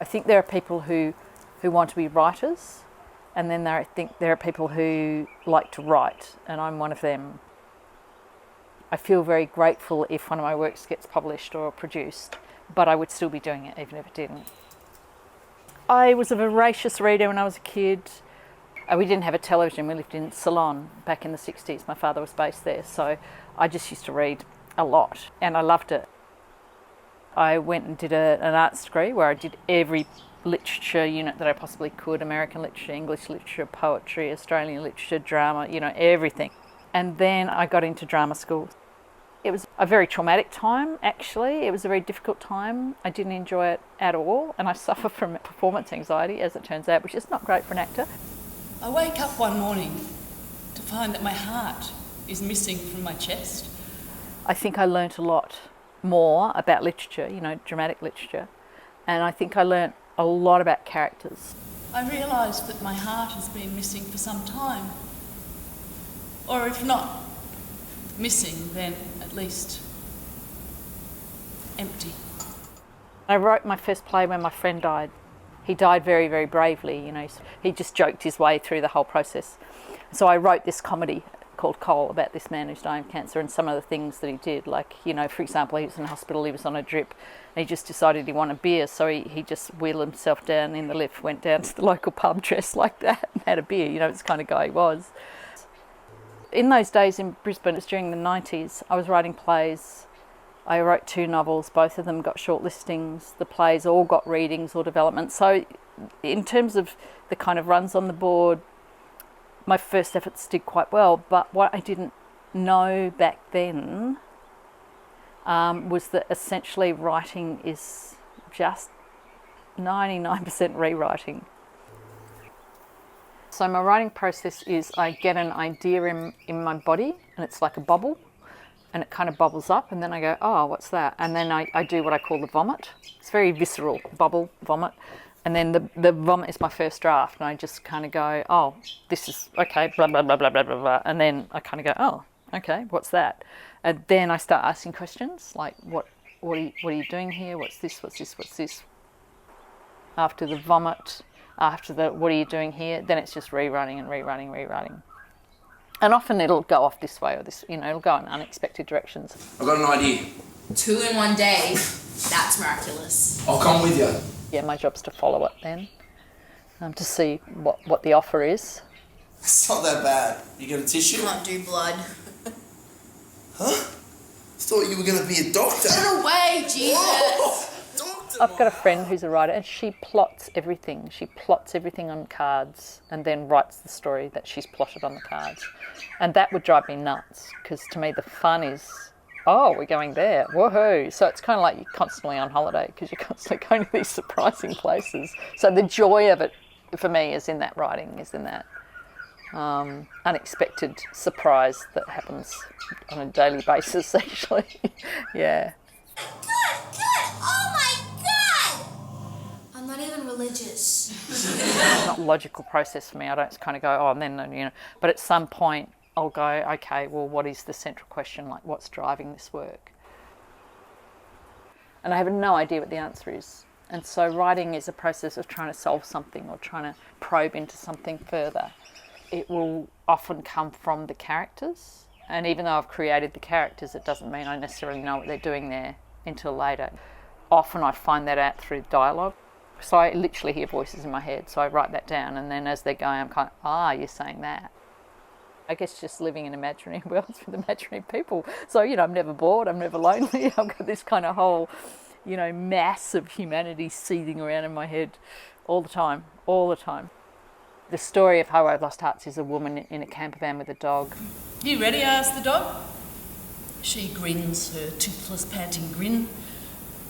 I think there are people who want to be writers, and then I think there are people who like to write, and I'm one of them. I feel very grateful if one of my works gets published or produced, but I would still be doing it even if it didn't. I was a voracious reader when I was a kid. We didn't have a television, we lived in Ceylon back in the 60s. My father was based there, so I just used to read a lot, and I loved it. I went and did an arts degree where I did every literature unit that I possibly could: American literature, English literature, poetry, Australian literature, drama, everything. And then I got into drama school. It was a very traumatic time, actually. It was a very difficult time. I didn't enjoy it at all, and I suffer from performance anxiety, as it turns out, which is not great for an actor. I wake up one morning to find that my heart is missing from my chest. I think I learnt a lot more about literature, dramatic literature, and I think I learnt a lot about characters. I realised that my heart has been missing for some time. Or if not missing, then at least empty. I wrote my first play when my friend died. He died very, very bravely, He just joked his way through the whole process. So I wrote this comedy called Cole about this man who's dying of cancer, and some of the things that he did. Like, for example, he was in hospital, he was on a drip, and he just decided he wanted beer, so he just wheeled himself down in the lift, went down to the local pub dressed like that and had a beer. It's the kind of guy he was. In those days in Brisbane, it was during the 90s, I was writing plays. I wrote 2 novels, both of them got short listings. The plays all got readings or development. So in terms of the kind of runs on the board, my first efforts did quite well. But what I didn't know back then was that essentially writing is just 99% rewriting. So my writing process is I get an idea in my body, and it's like a bubble, and it kind of bubbles up, and then I go, oh, what's that? And then I do what I call the vomit. It's very visceral, bubble, vomit. And then the vomit is my first draft, and I just kind of go, oh, this is, okay, blah, blah, blah, blah, blah, blah, blah. And then I kind of go, oh, okay, what's that? And then I start asking questions, like, what are you doing here? What's this? After the vomit, after the what are you doing here, then it's just rewriting. And often it'll go off this way or this, it'll go in unexpected directions. I've got an idea. 2 in 1 day, that's miraculous. I'll come with you. Yeah, my job's to follow it then, to see what the offer is. It's not that bad. You got a tissue? Can't do blood. Huh? I thought you were going to be a doctor. Get away, Jesus! Whoa! I've got a friend who's a writer, and she plots everything. She plots everything on cards and then writes the story that she's plotted on the cards. And that would drive me nuts, because to me the fun is, oh, we're going there, woohoo. So it's kind of like you're constantly on holiday, because you're constantly going to these surprising places. So the joy of it for me is in that writing, is in that unexpected surprise that happens on a daily basis, actually. Yeah. Oh my God! I'm not even religious. It's not a logical process for me. I don't kind of go, oh, and then, but at some point I'll go, okay, well, what is the central question? Like, what's driving this work? And I have no idea what the answer is. And so writing is a process of trying to solve something or trying to probe into something further. It will often come from the characters. And even though I've created the characters, it doesn't mean I necessarily know what they're doing there until later. Often I find that out through dialogue. So I literally hear voices in my head, so I write that down, and then as they're going, I'm kind of, you're saying that. I guess just living in imaginary worlds with imaginary people. So, I'm never bored, I'm never lonely. I've got this kind of whole, mass of humanity seething around in my head all the time. The story of How I Lost Hearts is a woman in a camper van with a dog. You ready? I asked the dog. She grins her toothless, panting grin.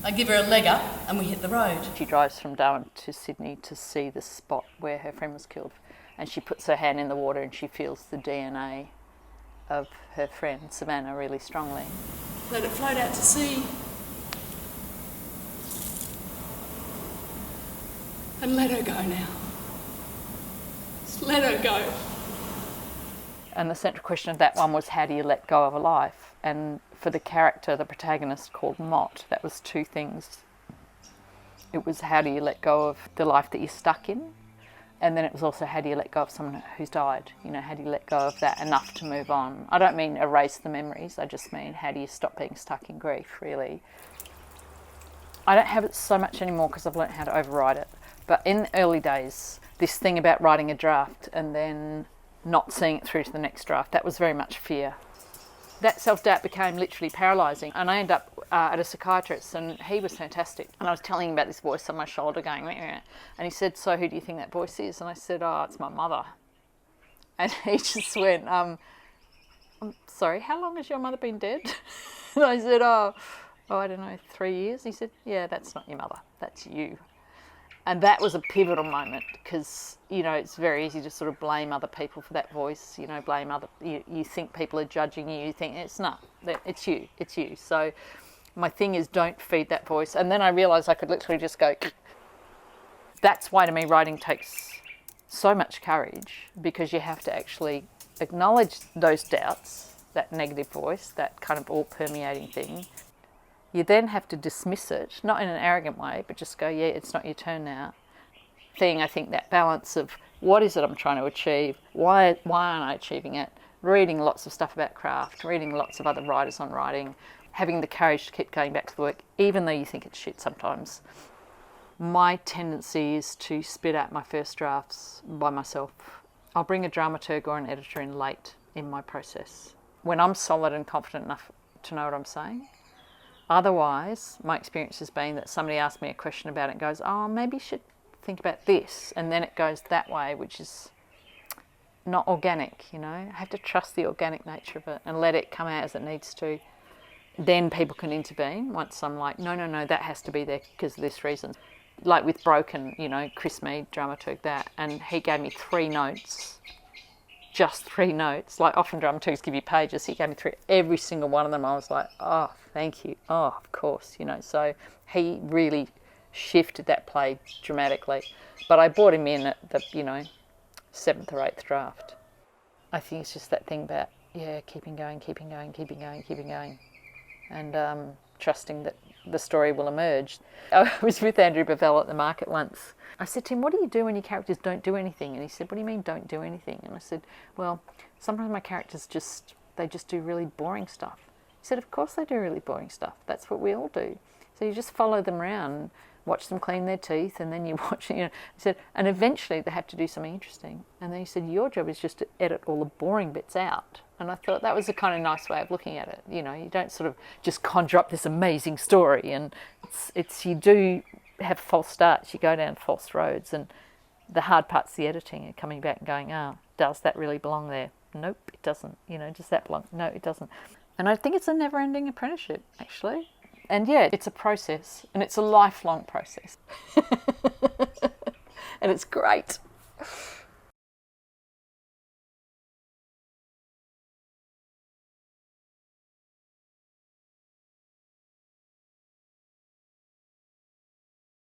I give her a leg up and we hit the road. She drives from Darwin to Sydney to see the spot where her friend was killed, and she puts her hand in the water and she feels the DNA of her friend Savannah really strongly. Let it float out to sea. And let her go now. Just let her go. And the central question of that one was, how do you let go of a life? And for the character, the protagonist called Mott, that was 2 things. It was how do you let go of the life that you're stuck in? And then it was also how do you let go of someone who's died? You know, how do you let go of that enough to move on? I don't mean erase the memories, I just mean how do you stop being stuck in grief, really? I don't have it so much anymore because I've learnt how to override it. But in the early days, this thing about writing a draft and then not seeing it through to the next draft, that was very much fear. That self-doubt became literally paralysing. And I ended up at a psychiatrist, and he was fantastic. And I was telling him about this voice on my shoulder going, meh, meh. And he said, so who do you think that voice is? And I said, oh, it's my mother. And he just went, I'm sorry, how long has your mother been dead? And I said, oh, I don't know, 3 years. He said, yeah, that's not your mother, that's you. And that was a pivotal moment because, you know, it's very easy to sort of blame other people for that voice, you know, you think people are judging you, you think it's not, it's you. So my thing is don't feed that voice. And then I realised I could literally just go, that's why to me writing takes so much courage, because you have to actually acknowledge those doubts, that negative voice, that kind of all permeating thing. You then have to dismiss it, not in an arrogant way, but just go, yeah, it's not your turn now. I think that balance of what is it I'm trying to achieve? Why aren't I achieving it? Reading lots of stuff about craft, reading lots of other writers on writing, having the courage to keep going back to the work, even though you think it's shit sometimes. My tendency is to spit out my first drafts by myself. I'll bring a dramaturg or an editor in late in my process, when I'm solid and confident enough to know what I'm saying. Otherwise, my experience has been that somebody asks me a question about it and goes, oh, maybe you should think about this. And then it goes that way, which is not organic, you know. I have to trust the organic nature of it and let it come out as it needs to. Then people can intervene once I'm like, no, that has to be there because of this reason. Like with Broken, you know, Chris Mead, dramaturg that, and he gave me 3 notes. Just 3 notes. Like often dramaturgs give you pages. He gave me 3. Every single one of them I was like, oh, thank you. Oh, of course, you know. So he really shifted that play dramatically. But I brought him in at the, 7th or 8th draft. I think it's just that thing about, keeping going. And trusting that the story will emerge. I was with Andrew Bavell at the market once. I said to him, what do you do when your characters don't do anything? And he said, what do you mean don't do anything? And I said, well, sometimes my characters just do really boring stuff. He said, of course they do really boring stuff. That's what we all do. So you just follow them around, watch them clean their teeth, and then you watch, he said, and eventually they have to do something interesting. And then he said, your job is just to edit all the boring bits out. And I thought that was a kind of nice way of looking at it. You know, you don't sort of just conjure up this amazing story, and it's you do have false starts, you go down false roads, and the hard part's the editing and coming back and going, does that really belong there? Nope, it doesn't. Does that belong? No, it doesn't. And I think it's a never-ending apprenticeship, actually. And yeah, it's a process, and it's a lifelong process. And it's great.